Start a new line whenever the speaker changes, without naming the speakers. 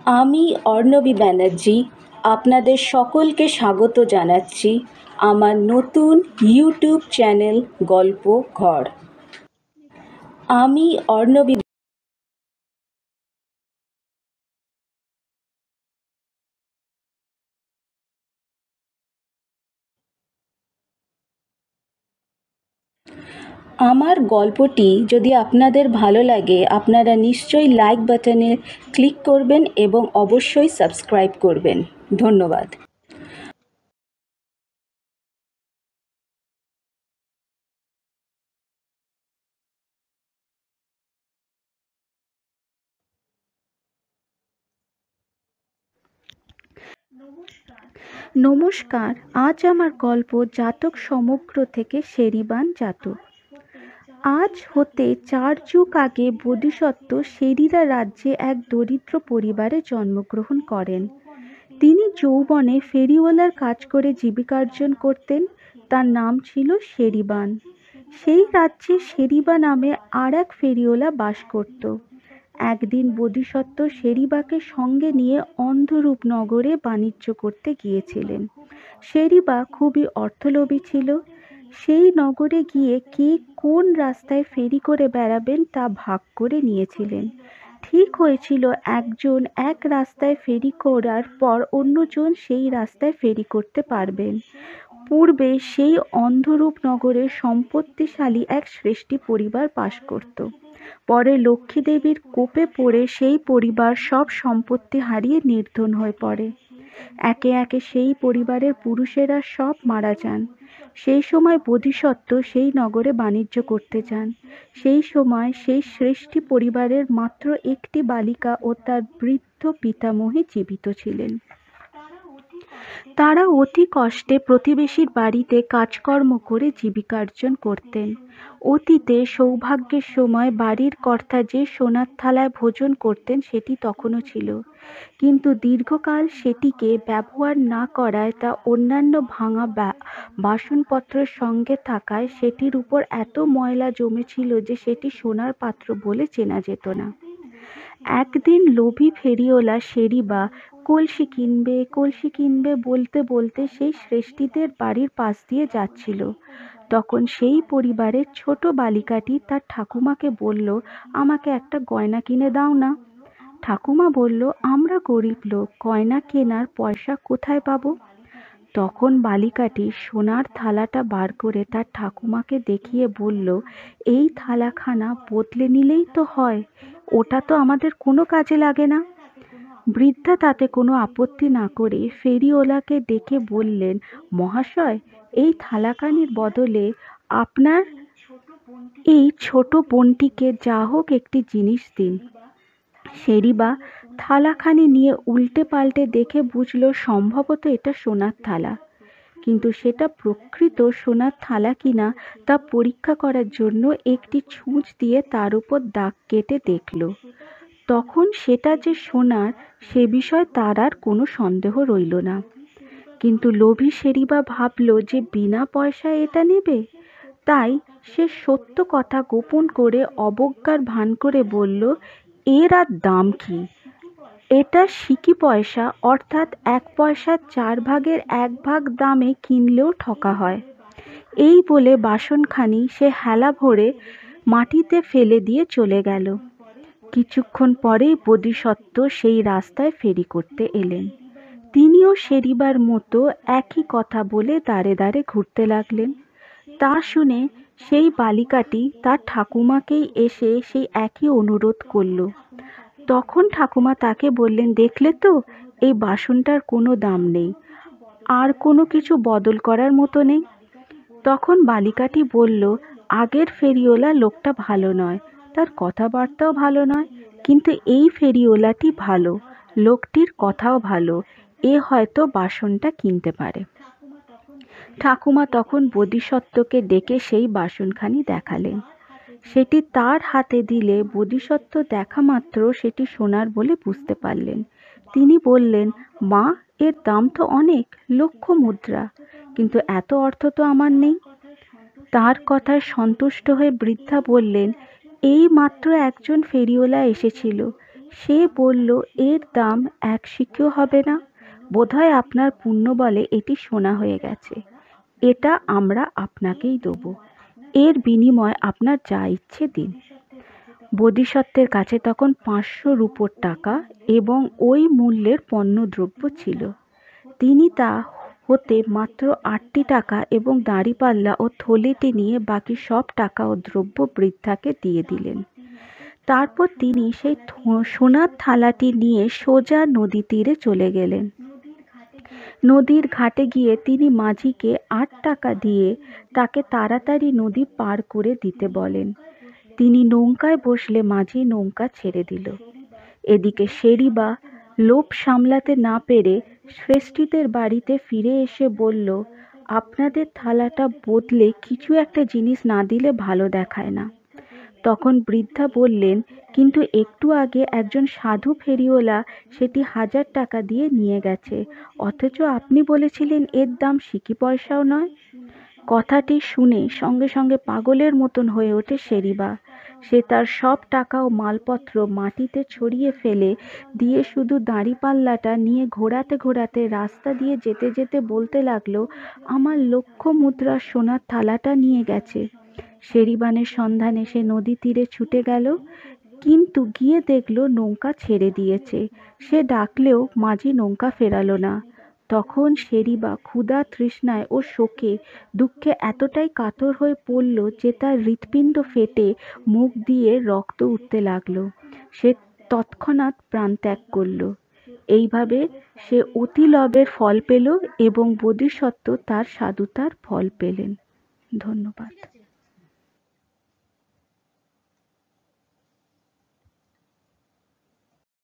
আমি অর্ণবী ব্যানার্জি আপনাদের সকলকে স্বাগত জানাচ্ছি আমার নতুন ইউটিউব চ্যানেল গল্প ঘর। আমি অর্ণবী আমার গল্পটি যদি আপনাদের ভালো লাগে আপনারা নিশ্চয়ই লাইক বাটনে ক্লিক করবেন এবং অবশ্যই সাবস্ক্রাইব করবেন। ধন্যবাদ।
নমস্কার, আজ আমার গল্প জাতক সমগ্র থেকে সেরিবান জাতক। আজ হতে 4 যুগ আগে বোধিসত্ত্ব সেরিরা রাজ্যে এক দরিদ্র পরিবারে জন্মগ্রহণ করেন। তিনি যৌবনে ফেরিওয়ালার কাজ করে জীবিকার্জন করতেন। তার নাম ছিল সেরিবান। সেই রাজ্যে সেরিবা নামে আর এক ফেরিওয়ালা বাস করত। একদিন বোধিসত্ত্ব সেরিবাকে সঙ্গে নিয়ে অন্ধরূপ নগরে বাণিজ্য করতে গিয়েছিলেন। সেরিবা খুবই অর্থলোভী ছিল। সেই নগরে গিয়ে কে কোন রাস্তায় ফেরি করে বেড়াবেন তা ভাগ করে নিয়েছিলেন। ঠিক হয়েছিল একজন এক রাস্তায় ফেরি করার পর অন্যজন সেই রাস্তায় ফেরি করতে পারবেন। পূর্বে সেই অন্ধরূপ নগরে সম্পত্তিশালী এক শ্রেষ্ঠী পরিবার বাস করত। পরে লক্ষ্মী দেবীর কোপে পড়ে সেই পরিবার সব সম্পত্তি হারিয়ে নির্ধন হয়ে পড়ে। একে একে সেই পরিবারের পুরুষেরা সব মারা যান। সেই সময় বোধিসত্ত্ব সেই নগরে বাণিজ্য করতে যান। সেই সময় সেই শ্রেষ্ঠী পরিবারের মাত্র একটি বালিকা ও তার বৃদ্ধ পিতামহী জীবিত ছিলেন। তারা অতি কষ্টে প্রতিবেশীর বাড়িতে কাজকর্ম করে জীবিকার্জন করতেন। অতীতে সৌভাগ্যের সময় বাড়ির কর্তা যে সোনার থালায় ভোজন করতেন সেটি তখনও ছিল, কিন্তু দীর্ঘকাল সেটিকে ব্যবহার না করায় তা অন্যান্য ভাঙা বাসনপত্রের সঙ্গে থাকায় সেটির উপর এত ময়লা জমেছিল যে সেটি সোনার পাত্র বলে চেনা যেত না। একদিন লোভী ফেরিওয়ালা সেরিবা কলসি কিনবে বলতে বলতে সেই শ্রেষ্ঠীদের বাড়ির পাশ দিয়ে যাচ্ছিল। তখন সেই পরিবারের ছোট বালিকাটি তার ঠাকুমাকে বলল, আমাকে একটা গয়না কিনে দাও না। ঠাকুমা বলল, আমরা গরিব লোক, গয়না কেনার পয়সা কোথায় পাবো? তখন বালিকাটি সোনার থালাটা বার করে তার ঠাকুমাকে দেখিয়ে বলল, এই থালাখানা বদলে নিলেই তো হয়, ওটা তো আমাদের কোনো কাজে লাগে না। বৃদ্ধা তাতে কোনো আপত্তি না করে ফেরিওয়ালাকে ডেকে বললেন, মহাশয়, এই থালাখানির বদলে আপনার এই ছোট বোনটিকে যা হোক একটি জিনিস দিন। সেরিবা থালাখানি নিয়ে উল্টে পাল্টে দেখে বুঝল সম্ভবত এটা সোনার থালা, কিন্তু সেটা প্রকৃত সোনার থালা কিনা তা পরীক্ষা করার জন্য একটি ছুঁচ দিয়ে তার উপর দাগ কেটে দেখল। তখন সেটা যে সোনার সে বিষয়ে তার আর কোনো সন্দেহ রইল না। কিন্তু লোভী সেরিবা ভাবল যে বিনা পয়সায় এটা নেবে, তাই সে সত্য কথা গোপন করে অবজ্ঞার ভান করে বলল, এর আর দাম কি? এটা সিকি পয়সা, অর্থাৎ 1 পয়সার 4 ভাগের 1 ভাগ দামে কিনলেও ঠকা হয়। এই বলে বাসনখানি সে হেলা ভরে মাটিতে ফেলে দিয়ে চলে গেল। কিছুক্ষণ পরেই বোধিসত্ত্ব সেই রাস্তায় ফেরি করতে এলেন। তিনিও সেরিবার মতো একই কথা বলে দাঁড়ে দাঁড়ে ঘুরতে লাগলেন। তা শুনে সেই বালিকাটি তার ঠাকুমাকেই এসে সেই একই অনুরোধ করল। তখন ঠাকুমা তাকে বললেন, দেখলে তো, এই বাসনটার কোনো দাম নেই, আর কোনো কিছু বদল করার মতো নেই। তখন বালিকাটি বলল, আগের ফেরিওয়ালা লোকটা ভালো নয়, তার কথাবার্তাও ভালো নয়, কিন্তু এই ফেরিওয়ালাটি ভালো, লোকটির কথাও ভালো, এ হয়তো বাসনটা কিনতে পারে। ঠাকুমা তখন বোধিসত্ত্বকে ডেকে সেই বাসনখানি দেখালেন। সেটি তার হাতে দিলে বোধিসত্ত্ব দেখা মাত্র সেটি সোনার বলে বুঝতে পারলেন। তিনি বললেন, মা, এর দাম তো অনেক, লক্ষ মুদ্রা, কিন্তু এত অর্থ তো আমার নেই। তার কথায় সন্তুষ্ট হয়ে বৃদ্ধা বললেন, এই মাত্র একজন ফেরিওয়ালা এসেছিল, সে বলল, এর দাম 1 সিকিও হবে না। বোধহয় আপনার পুণ্য বলে এটি সোনা হয়ে গেছে। এটা আমরা আপনাকেই দেব। এর বিনিময়ে আপনার যা ইচ্ছে দিন। বোধিসত্ত্বের কাছে তখন 500 রূপোর টাকা এবং ওই মূল্যের পণ্যদ্রব্য ছিল। তিনি তা হতে মাত্র 8টি টাকা এবং দাঁড়িপাল্লা ও থলেটি নিয়ে বাকি সব টাকা ও দ্রব্য বৃদ্ধাকে দিয়ে দিলেন। তারপর তিনি সেই সোনার থালাটি নিয়ে সোজা নদী তীরে চলে গেলেন। নদীর ঘাটে গিয়ে তিনি মাঝিকে 8 টাকা দিয়ে তাকে তাড়াতাড়ি নদী পার করে দিতে বলেন। তিনি নৌকায় বসলে মাঝি নৌকা ছেড়ে দিল। এদিকে শেরিবা লোভ সামলাতে না পেরে শ্রেষ্ঠীদের বাড়িতে ফিরে এসে বলল, আপনাদের থালাটা বদলে কিছু একটা জিনিস না দিলে ভালো দেখায় না। তখন বৃদ্ধা বললেন, কিন্তু একটু আগে একজন সাধু ফেরিওয়ালা সেটি 1000 টাকা দিয়ে নিয়ে গেছে, অথচ আপনি বলেছিলেন এর দাম সিকি পয়সাও নয়। কথাটি শুনে সঙ্গে সঙ্গে পাগলের মতন হয়ে ওঠে শেরিবা। সে তার সব টাকা ও মালপত্র মাটিতে ছড়িয়ে ফেলে দিয়ে শুধু দাঁড়িপাল্লাটা নিয়ে ঘোরাতে ঘোরাতে রাস্তা দিয়ে যেতে যেতে বলতে লাগলো, আমার 1,00,000 মুদ্রার সোনার থালাটা নিয়ে গেছে। শেরিবানের সন্ধানে সে নদী তীরে ছুটে গেল, কিন্তু গিয়ে দেখলো নৌকা ছেড়ে দিয়েছে। সে ডাকলেও মাঝি নৌকা ফেরালো না। তখন শেরিবা ক্ষুধা, তৃষ্ণায় ও শোকে দুঃখে এতটাই কাতর হয়ে পড়ল যে তার হৃৎপিণ্ড ফেটে মুখ দিয়ে রক্ত উঠতে লাগলো। সে তৎক্ষণাৎ প্রাণত্যাগ করল। এইভাবে সে অতি লোভের ফল পেল এবং বোধিসত্ত্ব তার সাধুতার ফল পেলেন। ধন্যবাদ।